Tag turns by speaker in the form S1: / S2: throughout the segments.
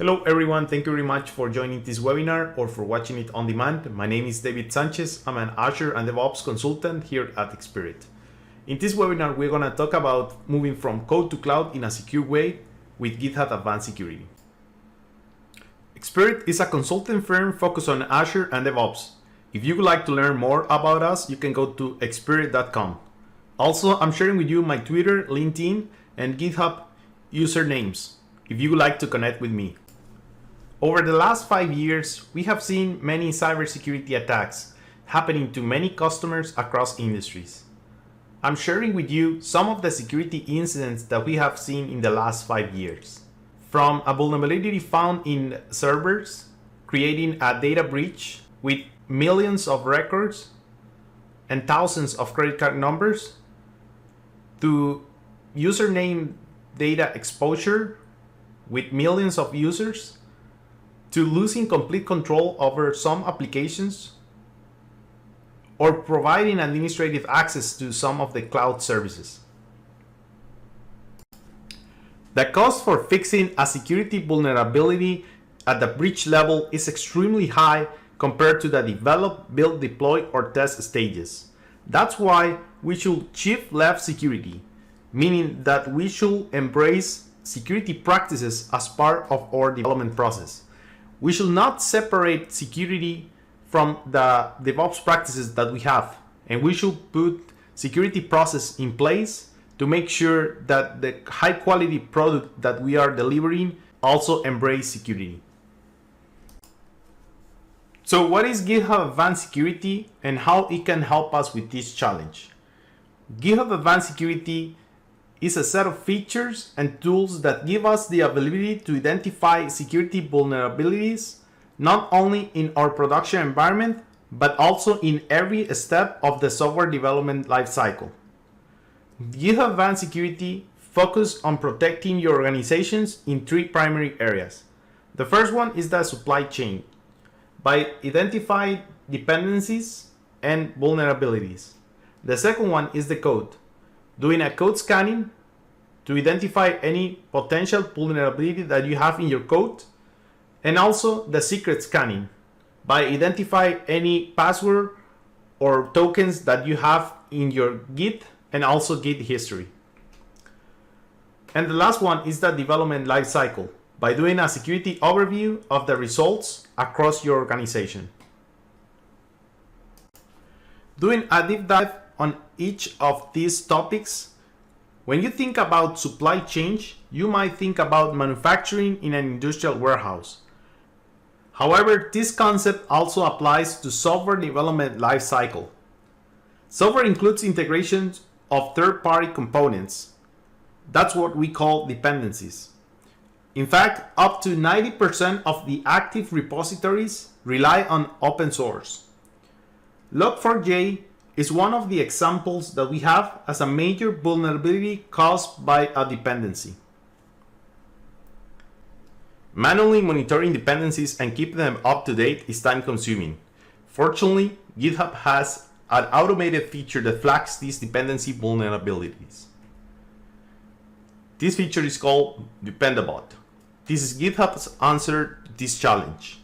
S1: Hello everyone, thank you very much for joining this webinar or for watching it on demand. My name is David Sanchez. I'm an Azure and DevOps consultant here at Xpirit. In this webinar, we're going to talk about moving from code to cloud in a secure way with GitHub Advanced Security. Xpirit is a consulting firm focused on Azure and DevOps. If you would like to learn more about us, you can go to xpirit.com. Also, I'm sharing with you my Twitter, LinkedIn, and GitHub usernames if you would like to connect with me. Over the last 5 years, we have seen many cybersecurity attacks happening to many customers across industries. I'm sharing with you some of the security incidents that we have seen in the last 5 years. From a vulnerability found in servers, creating a data breach with millions of records and thousands of credit card numbers, to username data exposure with millions of users, to losing complete control over some applications, or providing administrative access to some of the cloud services. The cost for fixing a security vulnerability at the breach level is extremely high compared to the develop, build, deploy, or test stages. That's why we should shift left security, meaning that we should embrace security practices as part of our development process. We should not separate security from the DevOps practices that we have, and we should put security process in place to make sure that the high quality product that we are delivering also embrace security. So what is GitHub Advanced Security and how it can help us with this challenge? GitHub Advanced Security is a set of features and tools that give us the ability to identify security vulnerabilities not only in our production environment, but also in every step of the software development lifecycle. GitHub Advanced Security focuses on protecting your organizations in 3 primary areas. The first one is the supply chain, by identifying dependencies and vulnerabilities. The second one is the code, doing a code scanning to identify any potential vulnerability that you have in your code, and also the secret scanning, by identifying any password or tokens that you have in your Git and also Git history. And the last one is the development lifecycle, by doing a security overview of the results across your organization. Doing a deep dive on each of these topics, when you think about supply chain, you might think about manufacturing in an industrial warehouse. However, this concept also applies to software development lifecycle. Software includes integrations of third-party components. That's what we call dependencies. In fact, up to 90% of the active repositories rely on open source. Log4j is one of the examples that we have as a major vulnerability caused by a dependency. Manually monitoring dependencies and keeping them up to date is time consuming. Fortunately, GitHub has an automated feature that flags these dependency vulnerabilities. This feature is called Dependabot. This is GitHub's answer to this challenge.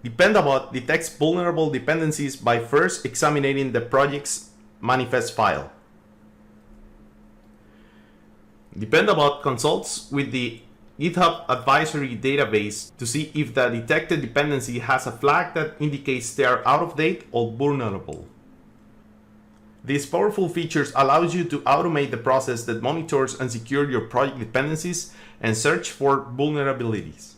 S1: Dependabot detects vulnerable dependencies by first examining the project's manifest file. Dependabot consults with the GitHub advisory database to see if the detected dependency has a flag that indicates they are out of date or vulnerable. These powerful features allows you to automate the process that monitors and secures your project dependencies and search for vulnerabilities.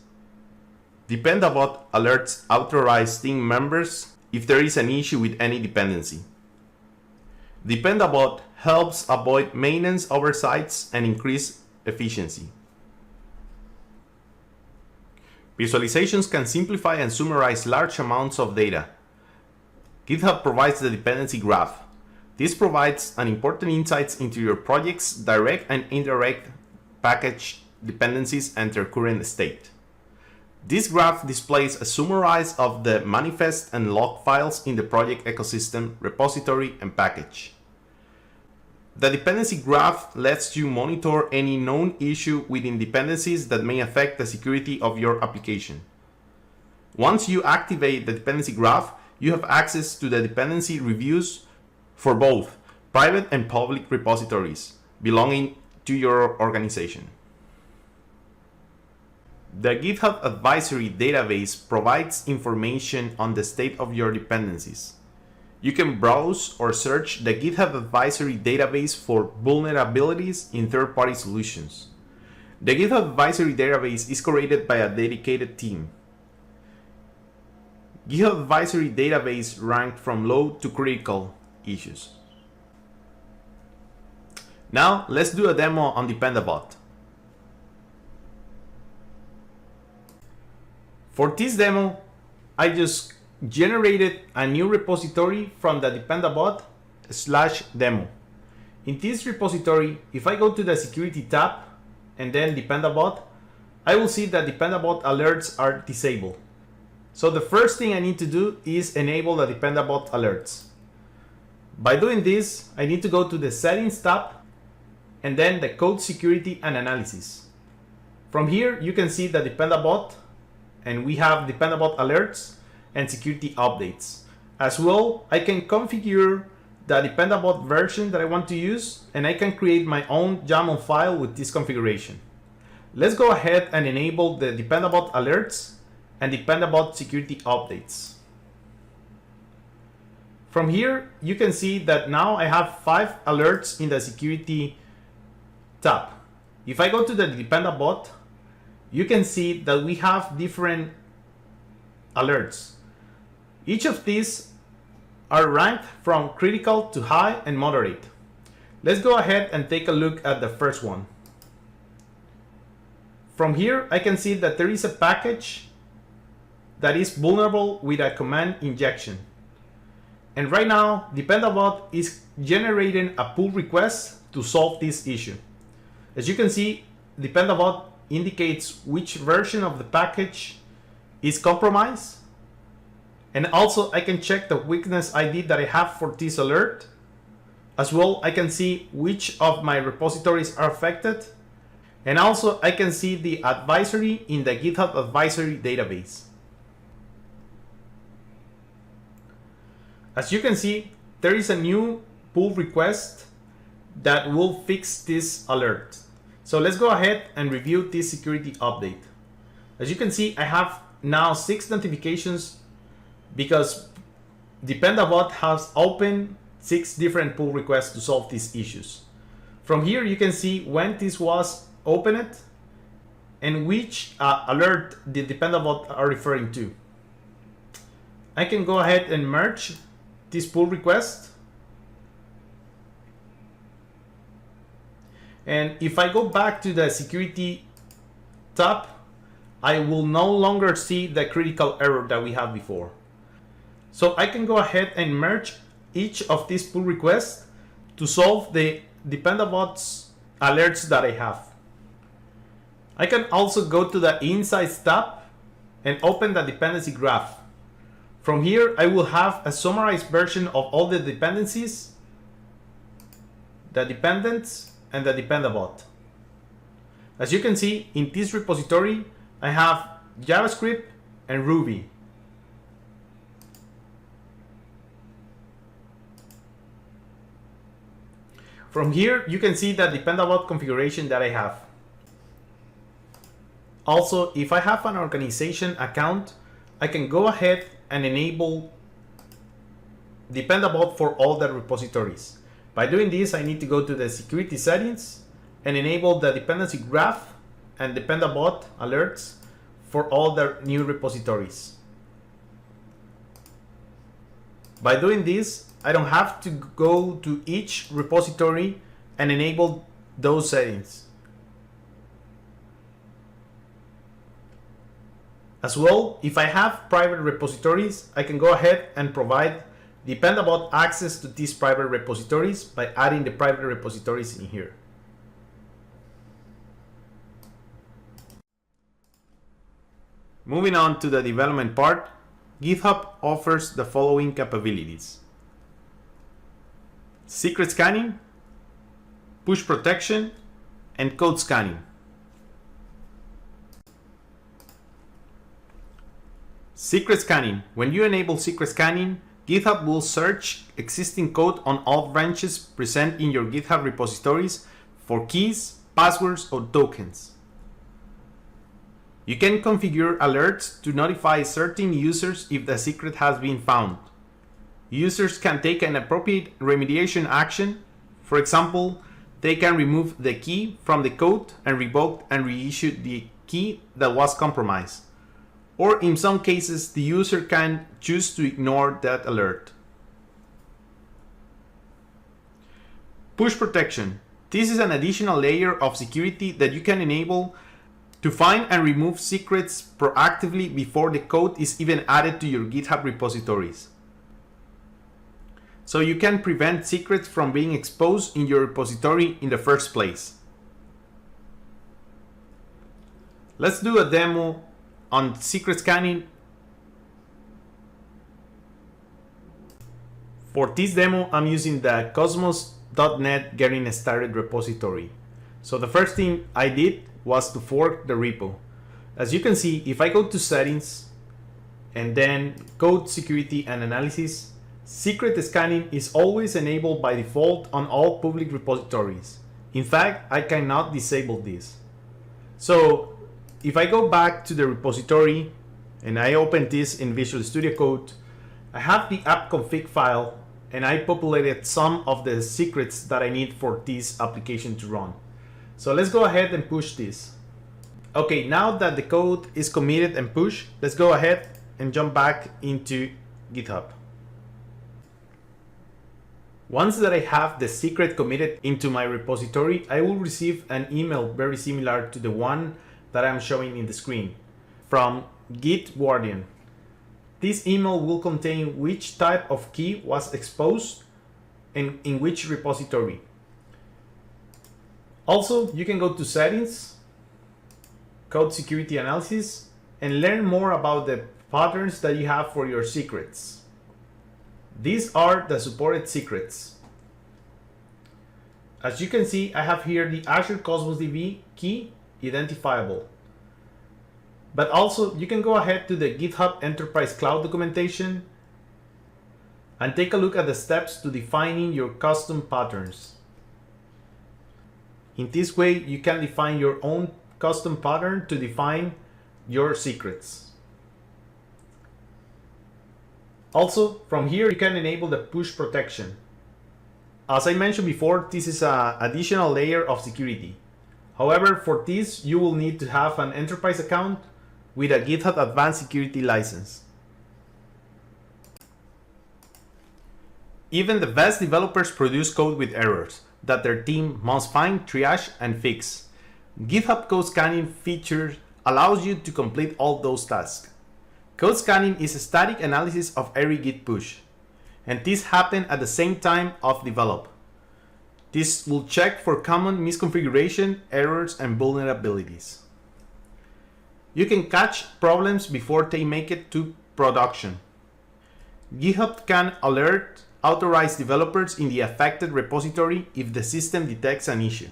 S1: Dependabot alerts authorized team members if there is an issue with any dependency. Dependabot helps avoid maintenance oversights and increase efficiency. Visualizations can simplify and summarize large amounts of data. GitHub provides the dependency graph. This provides an important insights into your project's direct and indirect package dependencies and their current state. This graph displays a summary of the manifest and log files in the project ecosystem, repository, and package. The dependency graph lets you monitor any known issue within dependencies that may affect the security of your application. Once you activate the dependency graph, you have access to the dependency reviews for both private and public repositories belonging to your organization. The GitHub Advisory database provides information on the state of your dependencies. You can browse or search the GitHub Advisory database for vulnerabilities in third-party solutions. The GitHub Advisory database is curated by a dedicated team. GitHub Advisory database ranked from low to critical issues. Now let's do a demo on Dependabot. For this demo, I just generated a new repository from the Dependabot/demo. In this repository, if I go to the security tab and then Dependabot, I will see that Dependabot alerts are disabled. So the first thing I need to do is enable the Dependabot alerts. By doing this, I need to go to the settings tab and then the code security and analysis. From here, you can see the Dependabot, and we have Dependabot alerts and security updates. As well, I can configure the Dependabot version that I want to use, and I can create my own YAML file with this configuration. Let's go ahead and enable the Dependabot alerts and Dependabot security updates. From here, you can see that now I have 5 alerts in the security tab. If I go to the Dependabot, you can see that we have different alerts. Each of these are ranked from critical to high and moderate. Let's go ahead and take a look at the first one. From here, I can see that there is a package that is vulnerable with a command injection. And right now, Dependabot is generating a pull request to solve this issue. As you can see, Dependabot indicates which version of the package is compromised. And also I can check the weakness ID that I have for this alert. As well, I can see which of my repositories are affected. And also I can see the advisory in the GitHub Advisory database. As you can see, there is a new pull request that will fix this alert. So let's go ahead and review this security update. As you can see, I have now 6 notifications because Dependabot has opened 6 different pull requests to solve these issues. From here, you can see when this was opened and which alert the Dependabot are referring to. I can go ahead and merge this pull request. And if I go back to the security tab, I will no longer see the critical error that we had before. So I can go ahead and merge each of these pull requests to solve the Dependabot's alerts that I have. I can also go to the Insights tab and open the dependency graph. From here, I will have a summarized version of all the dependencies, the dependents, and the Dependabot. As you can see, in this repository, I have JavaScript and Ruby. From here, you can see the Dependabot configuration that I have. Also, if I have an organization account, I can go ahead and enable Dependabot for all the repositories. By doing this, I need to go to the security settings and enable the dependency graph and Dependabot alerts for all the new repositories. By doing this, I don't have to go to each repository and enable those settings. As well, if I have private repositories, I can go ahead and provide Dependabot access to these private repositories by adding the private repositories in here. Moving on to the development part, GitHub offers the following capabilities: secret scanning, push protection, and code scanning. Secret scanning. When you enable secret scanning, GitHub will search existing code on all branches present in your GitHub repositories for keys, passwords, or tokens. You can configure alerts to notify certain users if the secret has been found. Users can take an appropriate remediation action. For example, they can remove the key from the code and revoke and reissue the key that was compromised. Or in some cases, the user can choose to ignore that alert. Push protection. This is an additional layer of security that you can enable to find and remove secrets proactively before the code is even added to your GitHub repositories. So you can prevent secrets from being exposed in your repository in the first place. Let's do a demo on secret scanning. For this demo, I'm using the Cosmos.NET Getting Started repository. So the first thing I did was to fork the repo. As you can see, if I go to settings and then code security and analysis, secret scanning is always enabled by default on all public repositories. In fact, I cannot disable this. So if I go back to the repository and I open this in Visual Studio Code, I have the app config file and I populated some of the secrets that I need for this application to run. So let's go ahead and push this. Okay, now that the code is committed and pushed, let's go ahead and jump back into GitHub. Once that I have the secret committed into my repository, I will receive an email very similar to the one that I'm showing in the screen from Git Guardian. This email will contain which type of key was exposed and in which repository. Also, you can go to settings, code security analysis, and learn more about the patterns that you have for your secrets. These are the supported secrets. As you can see, I have here the Azure Cosmos DB key identifiable. But also, you can go ahead to the GitHub Enterprise Cloud documentation and take a look at the steps to defining your custom patterns. In this way, you can define your own custom pattern to define your secrets. Also, from here, you can enable the push protection. As I mentioned before, this is an additional layer of security. However, for this, you will need to have an enterprise account with a GitHub Advanced Security license. Even the best developers produce code with errors that their team must find, triage, and fix. GitHub code scanning feature allows you to complete all those tasks. Code scanning is a static analysis of every Git push, and this happens at the same time of develop. This will check for common misconfiguration, errors, and vulnerabilities. You can catch problems before they make it to production. GitHub can alert authorized developers in the affected repository if the system detects an issue.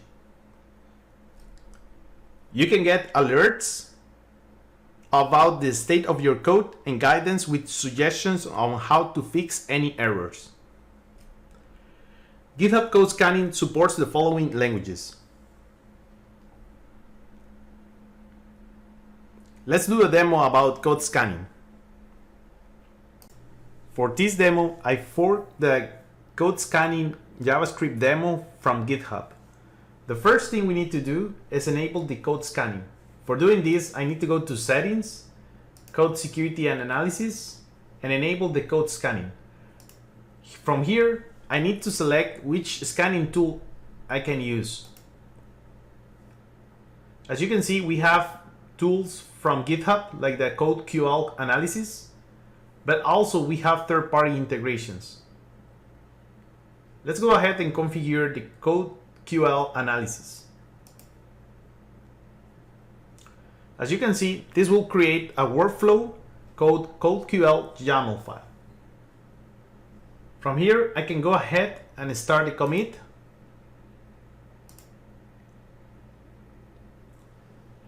S1: You can get alerts about the state of your code and guidance with suggestions on how to fix any errors. GitHub code scanning supports the following languages. Let's do a demo about code scanning. For this demo, I forked the code scanning JavaScript demo from GitHub. The first thing we need to do is enable the code scanning. For doing this, I need to go to Settings, Code Security and Analysis, and enable the code scanning. From here, I need to select which scanning tool I can use. As you can see, we have tools from GitHub like the CodeQL analysis, but also we have third-party integrations. Let's go ahead and configure the CodeQL analysis. As you can see, this will create a workflow called CodeQL YAML file. From here, I can go ahead and start the commit.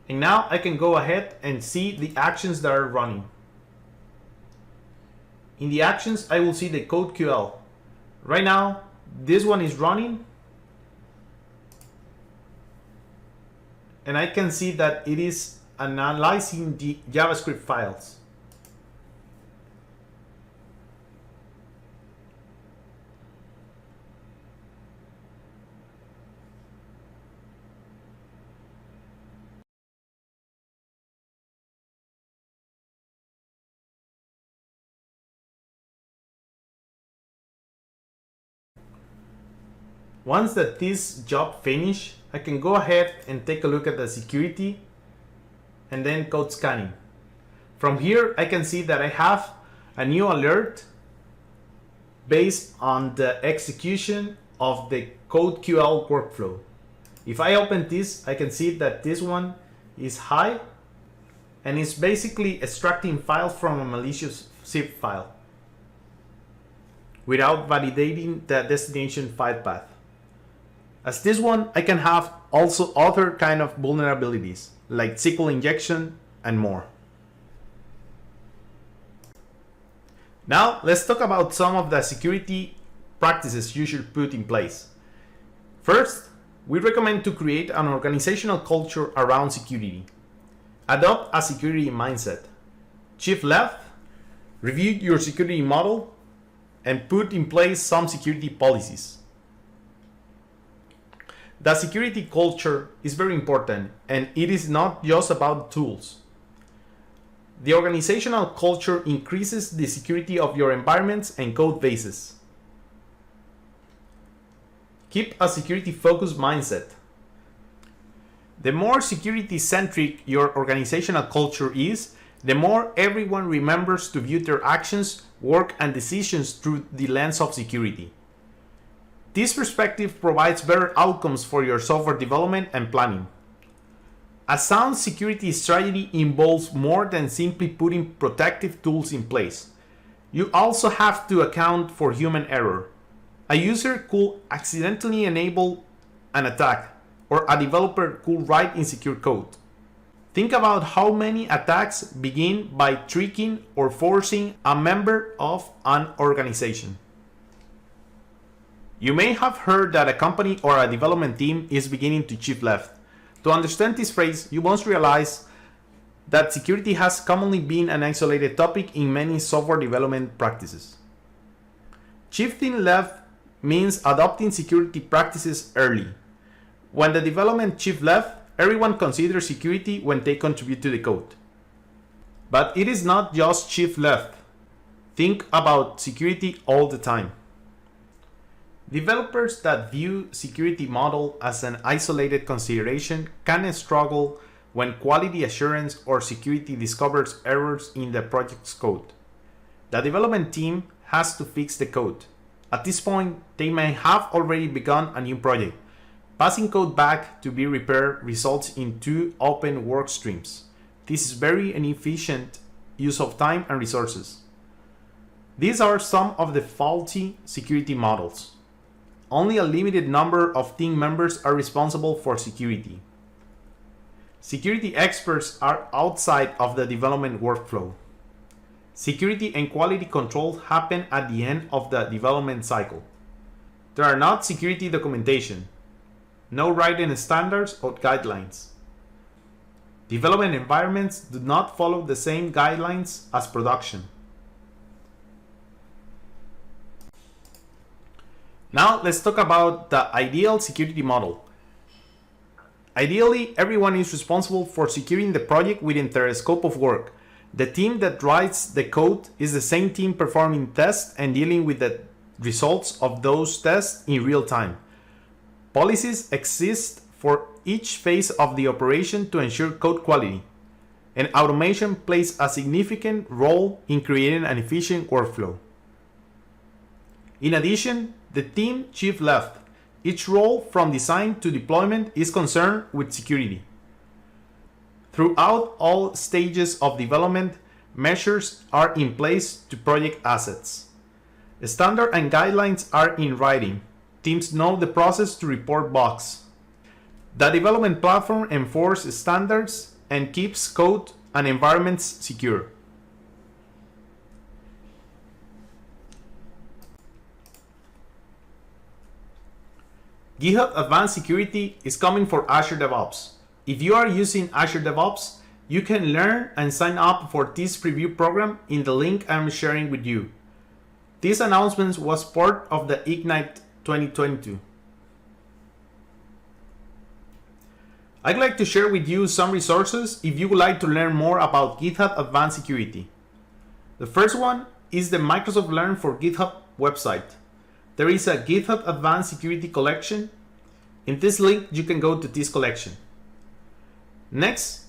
S1: And now I can go ahead and see the actions that are running. In the actions, I will see the code QL. Right now, this one is running. And I can see that it is analyzing the JavaScript files. Once that this job finished, I can go ahead and take a look at the security and then code scanning. From here, I can see that I have a new alert based on the execution of the code QL workflow. If I open this, I can see that this one is high and it's basically extracting files from a malicious zip file without validating the destination file path. As this one, I can have also other kind of vulnerabilities like SQL injection and more. Now let's talk about some of the security practices you should put in place. First, we recommend to create an organizational culture around security. Adopt a security mindset. Shift left, review your security model, and put in place some security policies. The security culture is very important, and it is not just about tools. The organizational culture increases the security of your environments and code bases. Keep a security-focused mindset. The more security-centric your organizational culture is, the more everyone remembers to view their actions, work, and decisions through the lens of security. This perspective provides better outcomes for your software development and planning. A sound security strategy involves more than simply putting protective tools in place. You also have to account for human error. A user could accidentally enable an attack, or a developer could write insecure code. Think about how many attacks begin by tricking or forcing a member of an organization. You may have heard that a company or a development team is beginning to shift left. To understand this phrase, you must realize that security has commonly been an isolated topic in many software development practices. Shifting left means adopting security practices early. When the development shifts left, everyone considers security when they contribute to the code. But it is not just shift left. Think about security all the time. Developers that view security model as an isolated consideration can struggle when quality assurance or security discovers errors in the project's code. The development team has to fix the code. At this point, they may have already begun a new project. Passing code back to be repaired results in two open work streams. This is very inefficient use of time and resources. These are some of the faulty security models. Only a limited number of team members are responsible for security. Security experts are outside of the development workflow. Security and quality control happen at the end of the development cycle. There are not security documentation, no written standards or guidelines. Development environments do not follow the same guidelines as production. Now let's talk about the ideal security model. Ideally, everyone is responsible for securing the project within their scope of work. The team that writes the code is the same team performing tests and dealing with the results of those tests in real time. Policies exist for each phase of the operation to ensure code quality, and automation plays a significant role in creating an efficient workflow. In addition, the team shifts left. Each role from design to deployment is concerned with security. Throughout all stages of development, measures are in place to protect assets. Standards and guidelines are in writing. Teams know the process to report bugs. The development platform enforces standards and keeps code and environments secure. GitHub Advanced Security is coming for Azure DevOps. If you are using Azure DevOps, you can learn and sign up for this preview program in the link I'm sharing with you. This announcement was part of the Ignite 2022. I'd like to share with you some resources if you would like to learn more about GitHub Advanced Security. The first one is the Microsoft Learn for GitHub website. There is a GitHub Advanced Security collection. In this link, you can go to this collection. Next,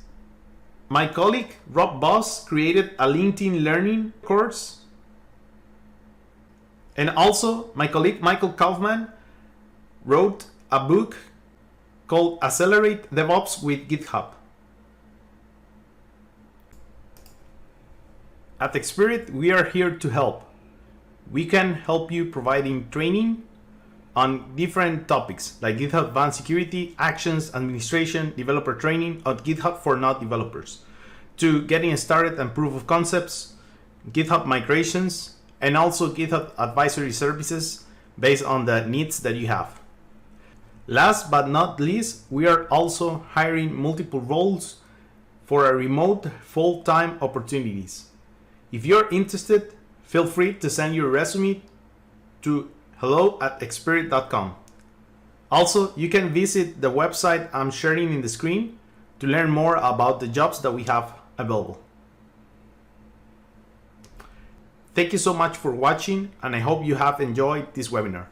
S1: my colleague Rob Boss created a LinkedIn Learning course. And also, my colleague Michael Kaufman wrote a book called Accelerate DevOps with GitHub. At Xspirit, we are here to help. We can help you providing training on different topics like GitHub Advanced Security, Actions, Administration, Developer Training, or GitHub for not developers, to getting started and proof of concepts, GitHub migrations, and also GitHub advisory services based on the needs that you have. Last but not least, we are also hiring multiple roles for a remote full-time opportunities. If you're interested, feel free to send your resume to hello@xspirit.com. Also, you can visit the website I'm sharing in the screen to learn more about the jobs that we have available. Thank you so much for watching, and I hope you have enjoyed this webinar.